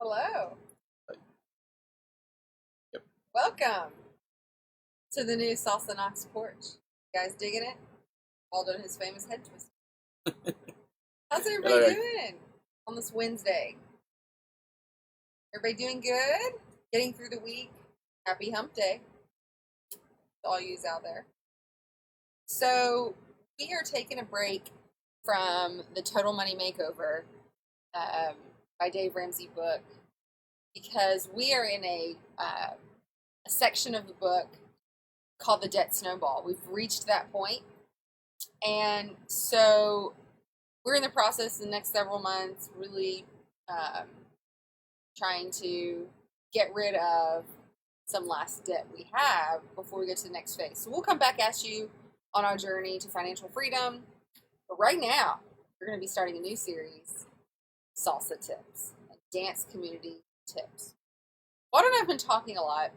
Hello. Like, yep. Welcome to the new SalsaKnox porch. You guys digging it? Waldo and his famous head twist. How's everybody Like, doing on this Wednesday? Everybody doing good? Getting through the week? Happy hump day to all yous out there. So, we are taking a break from the Total Money Makeover um, by Dave Ramsey book because we are in a section of the book called the debt snowball. We've reached that point, and so we're in the process in the next several months, really um, trying to get rid of some last debt we have before we get to the next phase. So we'll come back at you on our journey to financial freedom. But right now, we're going to be starting a new series, Salsa Tips, Dance Community Tips. Waldo and I have been talking a lot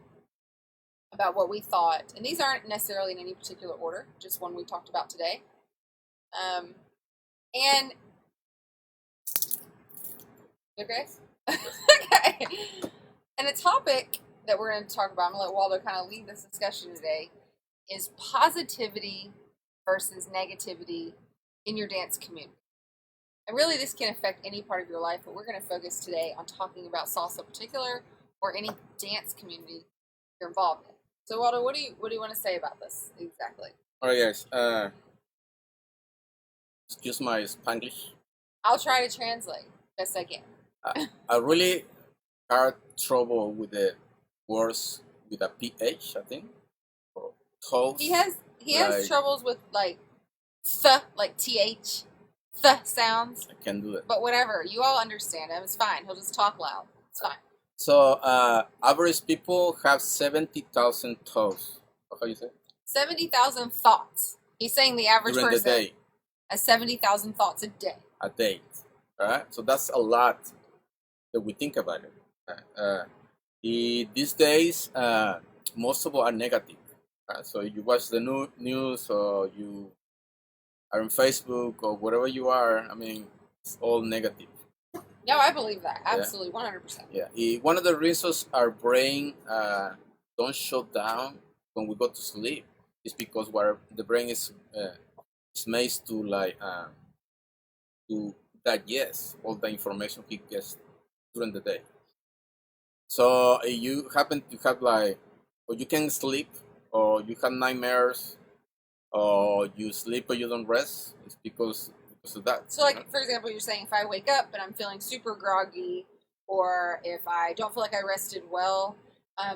about what we thought, and these aren't necessarily in any particular order, just one we talked about today. And okay, okay, and a topic that we're going to talk about, I'm going to let Waldo kind of lead this discussion today, is positivity versus negativity in your dance community. And really, this can affect any part of your life, but we're going to focus today on talking about salsa in particular, or any dance community you're involved in. So, Waldo, what do you want to say about this exactly? all right, guys. Excuse my Spanglish. I'll try to translate best I can. I really had trouble with the words with a PH, I think. Or toes. He has like, troubles with like like th sounds, I can do it. but whatever. You all understand him. It's fine. He'll just talk loud. It's fine. So, average people have 70,000 toes. How you say? 70,000 thoughts. He's saying the average During the person day, has 70,000 thoughts a day. a day. All right. So that's a lot that we think about it. These days, most of them are negative. So you watch the news, or you are on Facebook, or wherever you are. I mean, it's all negative. No, I believe that. Absolutely, 100%. Yeah. One of the reasons our brain don't shut down when we go to sleep is because the brain is made to digest all the information he gets during the day. So you happen to have or you can sleep, or you have nightmares, or you sleep but you don't rest. It's because of that. So, like, for example, you're saying if I wake up and I'm feeling super groggy, or if I don't feel like I rested well,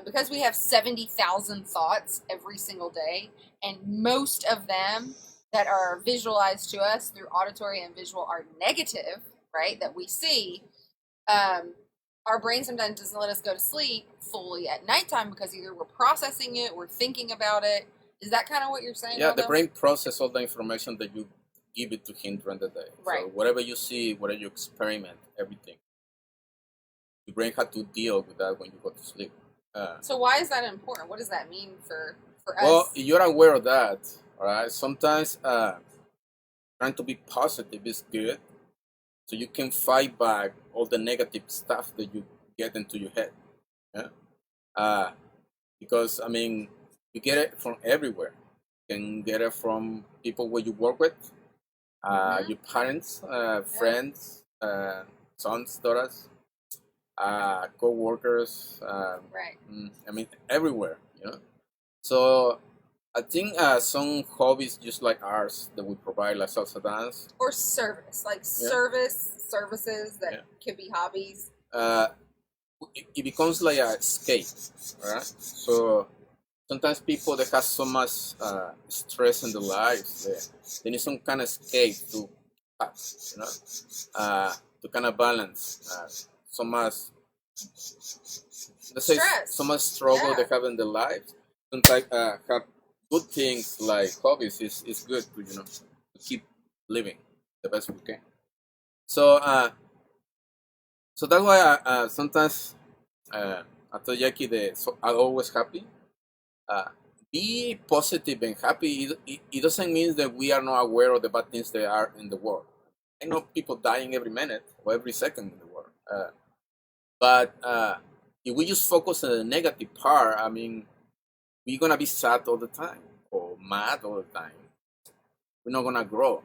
because we have 70,000 thoughts every single day, and most of them that are visualized to us through auditory and visual are negative, right, that we see, our brain sometimes doesn't let us go to sleep fully at nighttime because either we're processing it, we're thinking about it. Is that kind of what you're saying? Yeah, Waldo? the brain processes all the information that you give it to him during the day. Right. So whatever you see, whatever you experiment, everything, your brain had to deal with that when you go to sleep. So why is that important? What does that mean for us? Well, you're aware of that, all right? Sometimes trying to be positive is good, so you can fight back all the negative stuff that you get into your head. Yeah? Because, I mean, you get it from everywhere. You can get it from people where you work with, your parents, friends, sons, daughters, co-workers. Right. I mean, everywhere, So I think some hobbies just like ours that we provide, like salsa dance, Or service, like services that could be hobbies. it becomes like a escape, right? So sometimes people that have so much stress in their lives, they need some kind of escape to pass, to kind of balance so much, let's say, Stress. so much struggle they have in their lives. Sometimes have good things like hobbies is good to to keep living the best we can. So so that's why sometimes I tell Jackie that I'm always happy. Be positive and happy. It doesn't mean that we are not aware of the bad things that are in the world. I know people dying every minute or every second in the world. But if we just focus on the negative part, I mean, we're gonna be sad all the time or mad all the time. We're not gonna grow.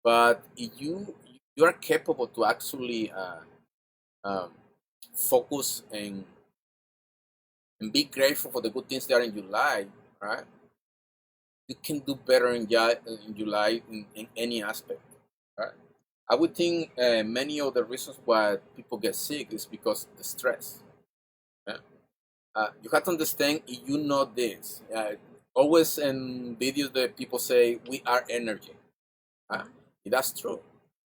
But if you are capable to actually um, focus and be grateful for the good things that are in your life, right? You can do better in your life in any aspect, right? I would think many of the reasons why people get sick is because of the stress. Yeah? You have to understand, if you know this. Always in videos that people say we are energy. That's true.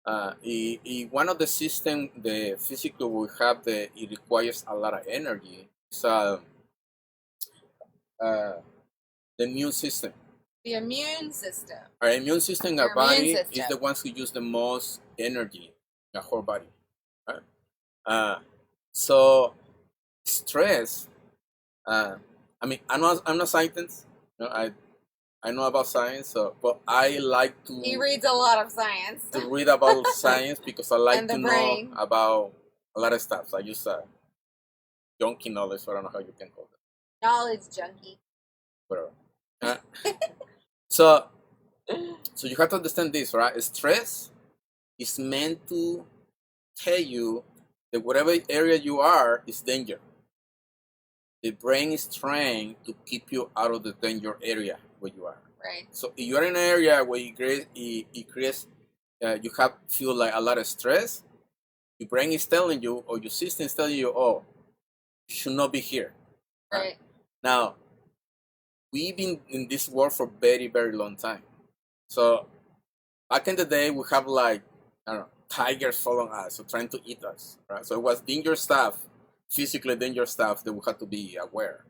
One of the system, the physical we have, it requires a lot of energy. It's the immune system. The immune system. Our immune system, Your our body, immune system is the ones who use the most energy in our whole body. Right? So stress. I mean, I'm not scientist. You know, I know about science, but I like to. He reads a lot of science. To read about science because I like to brain. know about a lot of stuff. I use junkie knowledge. So I don't know how you can call it. Knowledge junkie. Whatever. So you have to understand this, right? Stress is meant to tell you that whatever area you are is danger. The brain is trained to keep you out of the danger area where you are. Right. So if you are in an area where you feel like a lot of stress, your brain is telling you, or your system is telling you, oh, you should not be here. Right. Now, we've been in this world for a very, very long time. So back in the day, we have like, I don't know, tigers following us, so trying to eat us, right? So it was dangerous stuff, physically dangerous stuff that we had to be aware.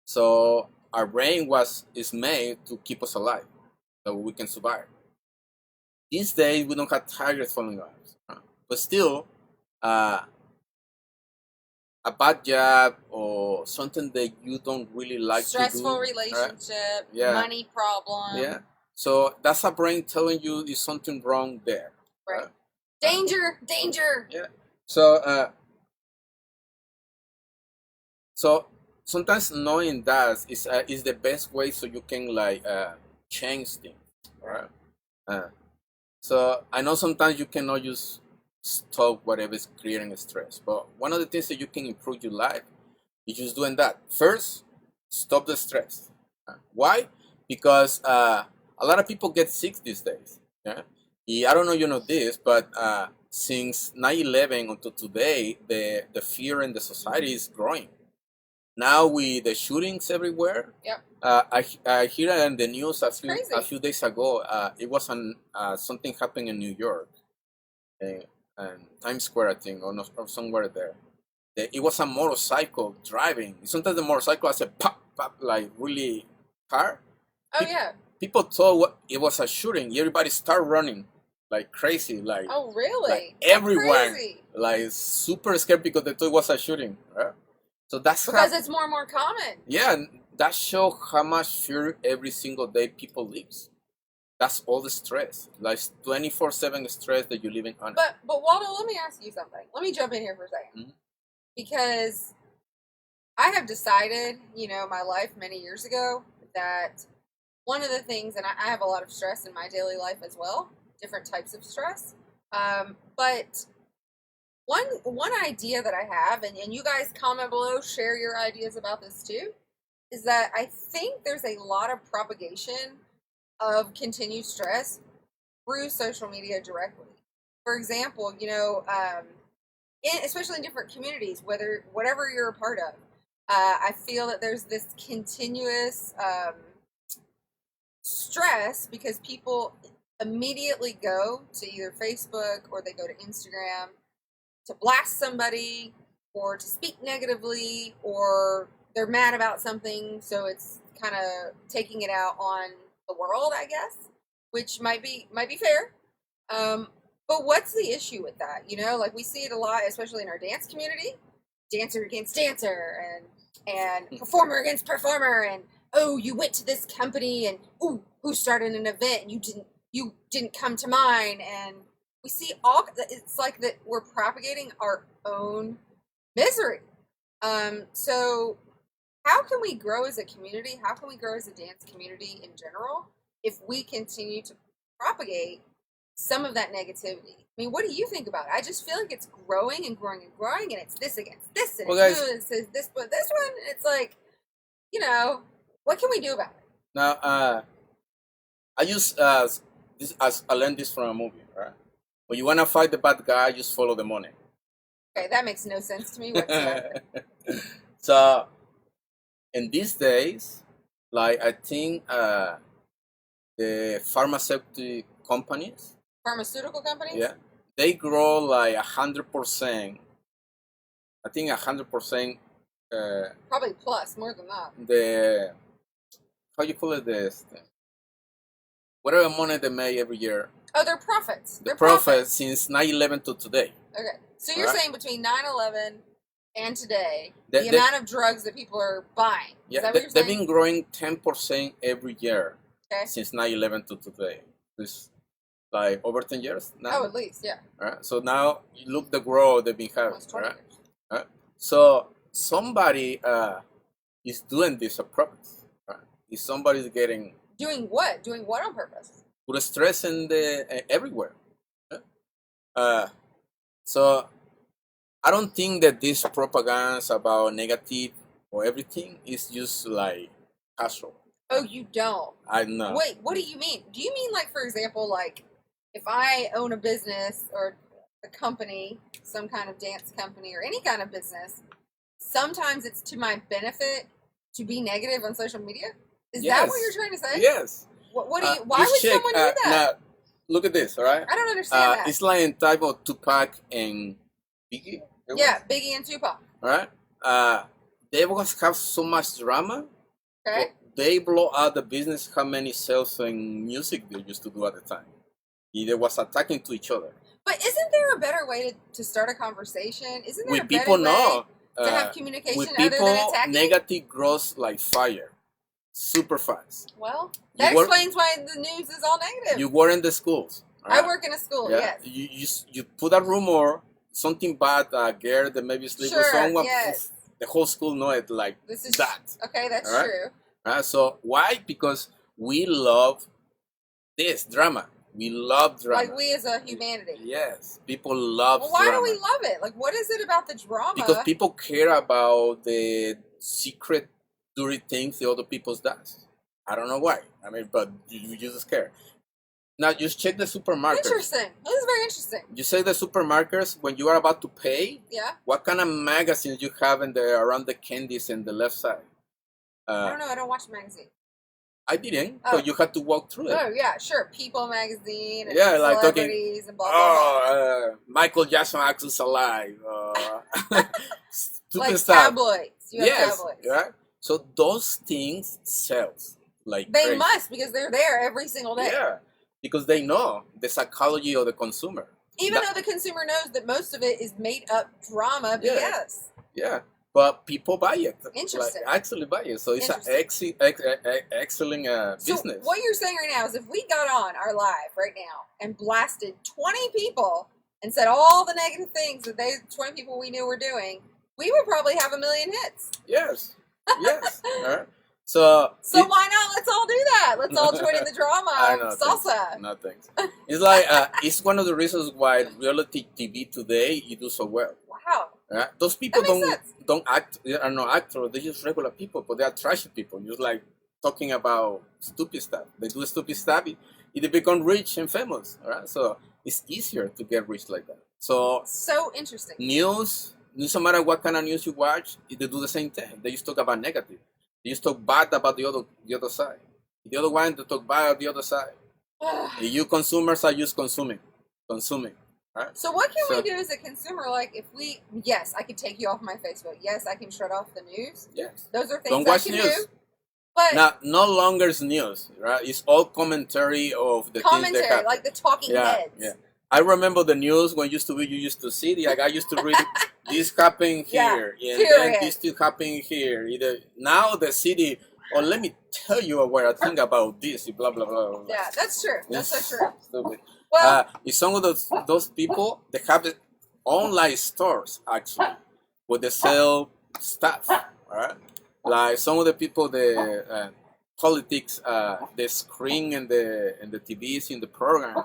So our brain is made to keep us alive, so we can survive. These days, we don't have tigers following us, right? But still, a bad job or something that you don't really like to do. Stressful relationship, right? money problem. Yeah. So that's a brain telling you there's something wrong there. Right. Danger, danger. Yeah. So so sometimes knowing that is the best way so you can like change things, right? So I know sometimes you cannot just stop whatever is creating stress, but one of the things that you can improve your life is just doing that. First, stop the stress. Why? Because a lot of people get sick these days. Yeah, I don't know you know this, but since 9/11 until today, the fear in the society is growing. Now with the shootings everywhere. Yep. I hear in the news a few days ago. It was something happened in New York, and Times Square, I think, or somewhere there. It was a motorcycle driving. Sometimes the motorcycle has a pop, pop, like really hard. Oh yeah. People thought it was a shooting. Everybody started running like crazy. Like, oh really? Like everyone like super scared because they thought it was a shooting. Right? So that's because it's more and more common. Yeah, that shows how much fear every single day people lives. That's all the stress, like 24/7 stress that you're living under. But Waldo, let me ask you something. Let me jump in here for a second, because I have decided, my life many years ago, that one of the things, and I have a lot of stress in my daily life as well, different types of stress, but one idea that I have, and you guys comment below, share your ideas about this too, is that I think there's a lot of propagation of continued stress through social media directly. For example, especially in different communities, whatever you're a part of, I feel that there's this continuous stress because people immediately go to either Facebook or they go to Instagram to blast somebody or to speak negatively, or they're mad about something, so it's kind of taking it out on the world, I guess, which might be fair. But what's the issue with that? Like we see it a lot, especially in our dance community, dancer against dancer and performer against performer, and oh, you went to this company, and ooh, who started an event and you didn't come to mine, and we see all. It's like that we're propagating our own misery. So how can we grow as a community? How can we grow as a dance community in general if we continue to propagate some of that negativity? I mean, what do you think about it? I just feel like it's growing and growing and growing, and it's this against this, and it's this but this one. It's like, what can we do about it? Now, I use this as I learned this from a movie, right? When you wanna fight the bad guy, just follow the money. Okay, that makes no sense to me whatsoever. So, in these days, like I think the pharmaceutical companies, yeah, they grow like 100%. I think 100%. Probably plus more than that. The how you call it this? Whatever money they make every year. Oh, their profits. The profits since 9/11 to today. Okay, so you're saying between 9/11 and today, the amount of drugs that people are buying. Yeah, is that what you're they've saying? been growing 10% every year since 9/11 to today. It's like over 10 years now. Oh, at least, yeah. Right? So now you look the growth they've been having. Almost 20 years. Right? So somebody is doing this on purpose. Right? If somebody's getting doing what? Doing what on purpose? Put stress in everywhere. So I don't think that this propaganda about negative or everything is just like casual. Oh, you don't? I know. Wait, what do you mean? Do you mean, like, for example, like, if I own a business or a company, some kind of dance company or any kind of business, sometimes it's to my benefit to be negative on social media? Is that what you're trying to say? Yes. What do you? Why would someone do that? Now, look at this, all right? I don't understand that. It's like in type of Tupac and Biggie. Yeah, Biggie and Tupac. All right. They always have so much drama. Okay. They blow out the business. How many sales and music they used to do at the time? They was attacking to each other. But isn't there a better way to start a conversation? Isn't there a better way to have communication with other people, than attacking? Negative grows like fire. Super fast. Well, that explains why the news is all negative. You work in the schools. Right? I work in a school, yes. You put a rumor, something bad, a girl that maybe sleep with someone, the whole school know it like this is, that. Okay, that's true. So why? Because we love this drama. We love drama. Like we as a humanity. Yes. People love drama. Why do we love it? Like what is it about the drama? Because people care about the secret dirty things the other people does. I don't know why. I mean, but you just care. Now, just check the supermarkets. Interesting. This is very interesting. You say the supermarkets, when you are about to pay, what kind of magazines you have in there around the candies in the left side? I don't know. I don't watch magazines. I didn't, but you had to walk through it. Oh, yeah, sure. People magazine and like celebrities talking, and blah, blah, blah. Michael Jackson acts alive. Like stuff. Tabloids. You have tabloids. Right? So those things sells like they crazy. Must because they're there every single day. Yeah, because they know the psychology of the consumer. Even though the consumer knows that most of it is made up drama BS. Yeah, but people buy it. Interesting. Like, actually buy it. So it's an excellent business. So what you're saying right now is if we got on our live right now and blasted 20 people and said all the negative things that 20 people we knew were doing, we would probably have 1 million hits. Yes. Yes. All right. So why not? Let's all do that. Let's all join in the drama of salsa. No thanks. It's like it's one of the reasons why reality TV today you do so well. Wow. Right? Those people don't act. They are not actors. They're just regular people, but they are trashy people. Just like talking about stupid stuff. They do stupid stuff. They become rich and famous. All right. So it's easier to get rich like that. So interesting. News. No matter what kind of news you watch, they do the same thing. They just talk about negative. They just talk bad about the other side. The other one, they talk bad about the other side. You consumers are just consuming. Right? So what can we do as a consumer? Like if yes, I could take you off my Facebook. Yes, I can shut off the news. Yes. Those are things Don't watch I can news. do. But now, no longer is news, right? It's all commentary of the things that happen. Like the talking heads. Yeah. I remember the news when you used to see like I used to read this happened here, and then this still happened here. Now the city or let me tell you what I think about this, blah, blah, blah, blah. Yeah, that's true. That's so true. Stupid. Well, It's some of those people, they have the online stores, actually, where they sell stuff, all right? Like some of the people, the politics, the screen and the TVs in the program,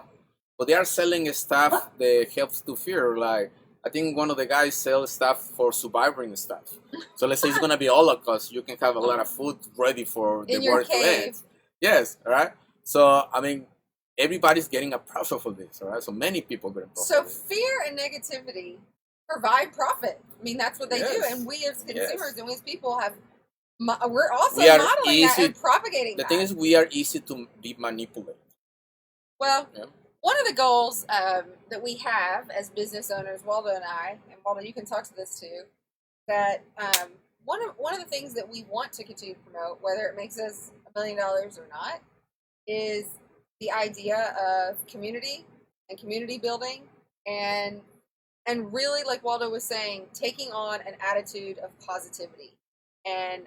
but they are selling stuff that helps to fear. Like I think one of the guys sells stuff for surviving stuff. So let's say it's gonna be Holocaust, you can have a lot of food ready for the in your war to end. cave. Yes, all right. So I mean, everybody's getting a profit for this, all right? So many people get a profit. So fear and negativity provide profit. I mean, that's what they do, Yes. and we as consumers Yes. and we as people have. We're also We are modeling that easy- and propagating The that. thing is, we are easy to be manipulated. Well, Yeah. one of the goals that we have as business owners, Waldo and I, and Waldo, you can talk to this too, that one of the things that we want to continue to promote, whether it makes us $1 million or not, is the idea of community and community building and really, like Waldo was saying, taking on an attitude of positivity and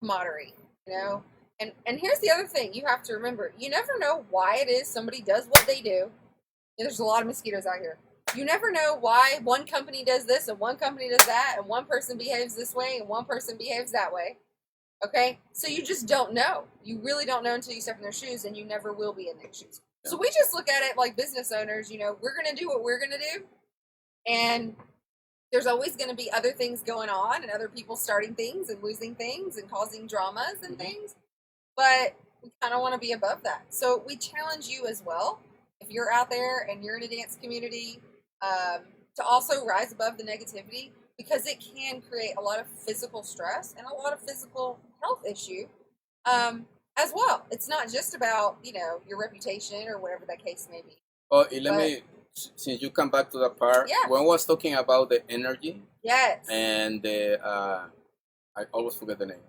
camaraderie, you know. And here's the other thing you have to remember: you never know why it is somebody does what they do. And there's a lot of mosquitoes out here. You never know why one company does this and one company does that, and one person behaves this way and one person behaves that way. Okay, so you just don't know. You really don't know until you step in their shoes, and you never will be in their shoes. So we just look at it like business owners. You know, we're gonna do what we're gonna do, and there's always going to be other things going on and other people starting things and losing things and causing dramas and things. But we kind of want to be above that. So we challenge you as well, if you're out there and you're in a dance community, to also rise above the negativity, because it can create a lot of physical stress and a lot of physical health issue as well. It's not just about, you know, your reputation or whatever that case may be. Oh, since you come back to the part, Yeah. when I was talking about the energy Yes. and the, I always forget the name.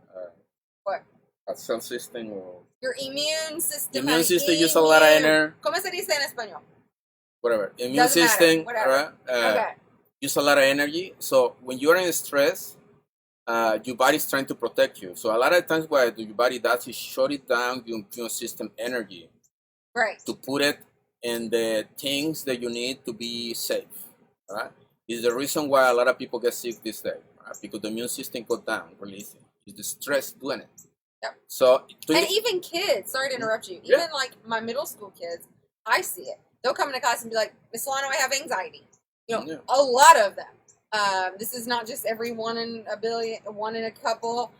What? A cell system or Your immune system. immune system use a lot of energy. ¿Cómo se dice en español? Whatever. Immune Doesn't matter, system, whatever. Okay. use a lot of energy. So when you're in stress, your body's trying to protect you. So a lot of times what your body does is shut it down your immune system energy. Right. To put it in the things that you need to be safe. Right? Is the reason why a lot of people get sick this day. Right? Because the immune system goes down, releasing. It's the stress doing it. Yep. So and even kids, sorry to interrupt you, even like my middle school kids, I see it. They'll come into class and be like, Miss Solano, I have anxiety. You know, a lot of them. This is not just every one in a billion, one in a couple.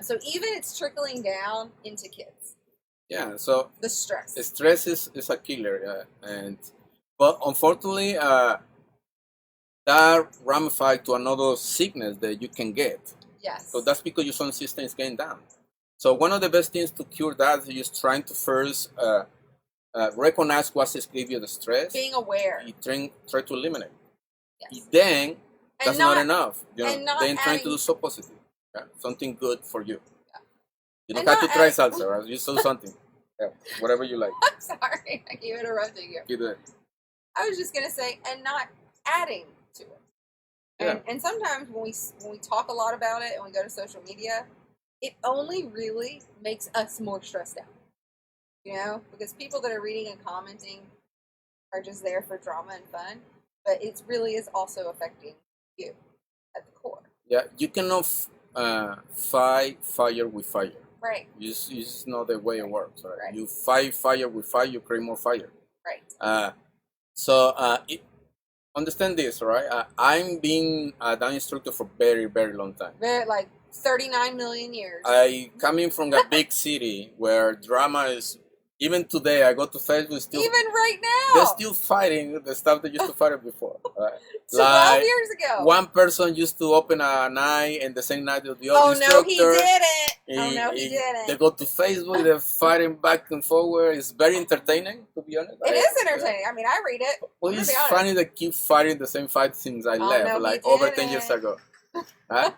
So even it's trickling down into kids. Yeah, so the stress. The stress is a killer, but unfortunately, that ramified to another sickness that you can get. Yes. So that's because your immune system is going down. So one of the best things to cure that is just trying to first recognize what's giving you the stress. Being aware. You try to eliminate. Yes. Then that's not enough. You know, then trying to do so positive, something good for you. Yeah. You don't have to try salsa, right? You do something, whatever you like. I'm sorry, I keep interrupting you. Keep it. I was just gonna say, and not adding to it. And sometimes when we talk a lot about it and we go to social media, it only really makes us more stressed out. You know, because people that are reading and commenting are just there for drama and fun, but it really is also affecting you at the core. Yeah, you cannot fight fire with fire. Right. It's just not the way it works. Right? You fight fire with fire, you create more fire. Right. Understand this, right? I'm being a dance instructor for very, very long time. Like 39 million years. I coming from a big city where drama is. Even today, I go to Facebook. Still, even right now, they're still fighting the stuff they used to fight before. Right? 12 years ago. One person used to open an eye, and the same night the other instructor. No, he didn't. He didn't. They go to Facebook. They're fighting back and forward. It's very entertaining, to be honest. It is entertaining. I mean, I read it. Well, it's funny they keep fighting the same fight since I left, like over 10 years ago. Right?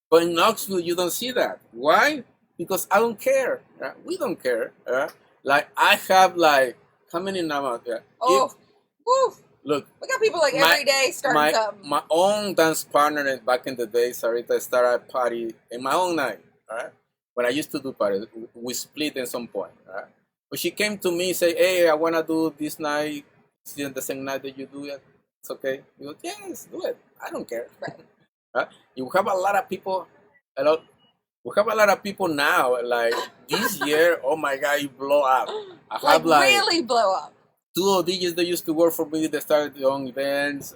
But in Knoxville, you don't see that. Why? Because I don't care. Right? We don't care. Right? Like, I have, like, how many now? Look. We got people, like, every day starting something. My own dance partner back in the day, Sarita, started a party in my own night, all right? when I used to do parties, we split at some point. Right? But she came to me and say, "Hey, I wanna do this night. It's the same night that you do it. It's okay." You go, "Yes, do it. I don't care." Right. Right? You have a lot of people. A lot. We have a lot of people now. Like this year, oh my God, you blow up. I have really blow up. 2 DJs that used to work for me. They started their own events.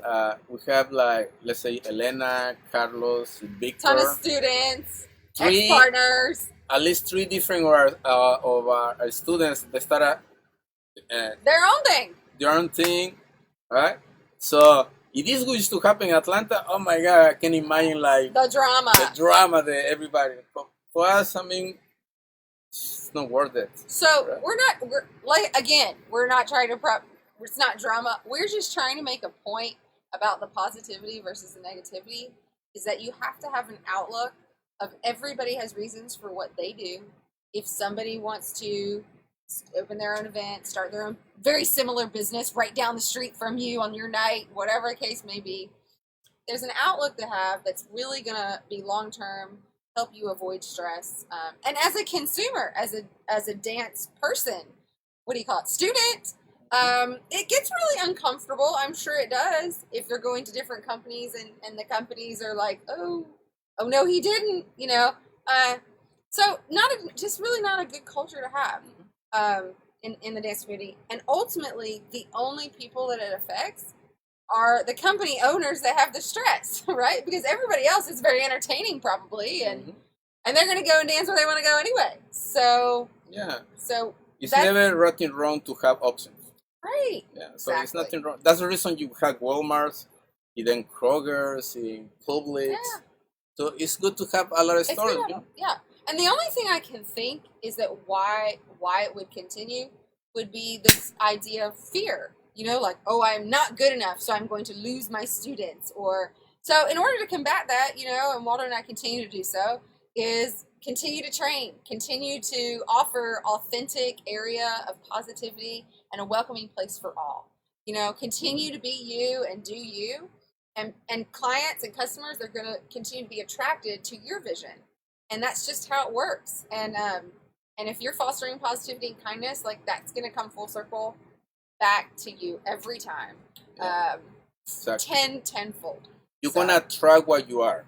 We have like, let's say, Elena, Carlos, Victor. Ton of students, ex-partners. At least 3 different of our students that started their own thing. Their own thing, right? So if this used to happen in Atlanta, oh my God, I can imagine like the drama that everybody. For us, I mean, it's not worth it. So right? we're not trying to prep. It's not drama. We're just trying to make a point about the positivity versus the negativity. Is that you have to have an outlook of everybody has reasons for what they do. If somebody wants to open their own event, start their own very similar business right down the street from you on your night, whatever the case may be, there's an outlook to have that's really going to be long-term, help you avoid stress. And as a consumer, as a dance person, what do you call it, student, it gets really uncomfortable. I'm sure it does if you're going to different companies and the companies are like, oh no, he didn't, you know. So just really not a good culture to have in the dance community. And ultimately, the only people that it affects are the company owners that have the stress, right? Because everybody else is very entertaining probably, and they're going to go and dance where they want to go anyway. So yeah. So it's never nothing wrong to have options. Right. Yeah. So it's nothing wrong. That's the reason you have Walmart's, then Kroger's, in Publix. Yeah. So it's good to have a lot of stores. Yeah. And the only thing I can think is that why it would continue would be this idea of fear. You know, like, oh, I'm not good enough, so I'm going to lose my students. So in order to combat that, you know, and Waldo and I continue to do so, is continue to train, continue to offer authentic area of positivity and a welcoming place for all. You know, continue to be you and do you. And clients and customers are going to continue to be attracted to your vision. And that's just how it works. And if you're fostering positivity and kindness, like that's going to come full circle back to you every time. Exactly. Tenfold. You're going to attract what you are.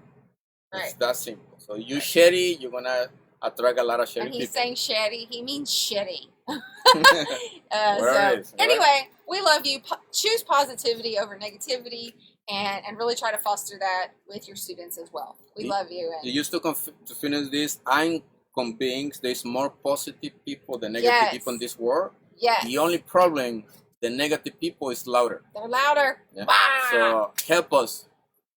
Right. It's that simple. So you shady, you're going to attract a lot of shady people. And he's saying shady, he means shitty. Right. Anyway, we love you. Choose positivity over negativity. And really try to foster that with your students as well. We love you. And you used to finish this. I'm convinced there's more positive people than negative people in this world. Yes. The only problem, the negative people is louder. They're louder. Yeah. So help us.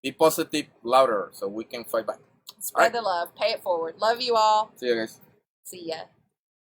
Be positive, louder, so we can fight back. Spread the love. Pay it forward. Love you all. See you guys. See ya.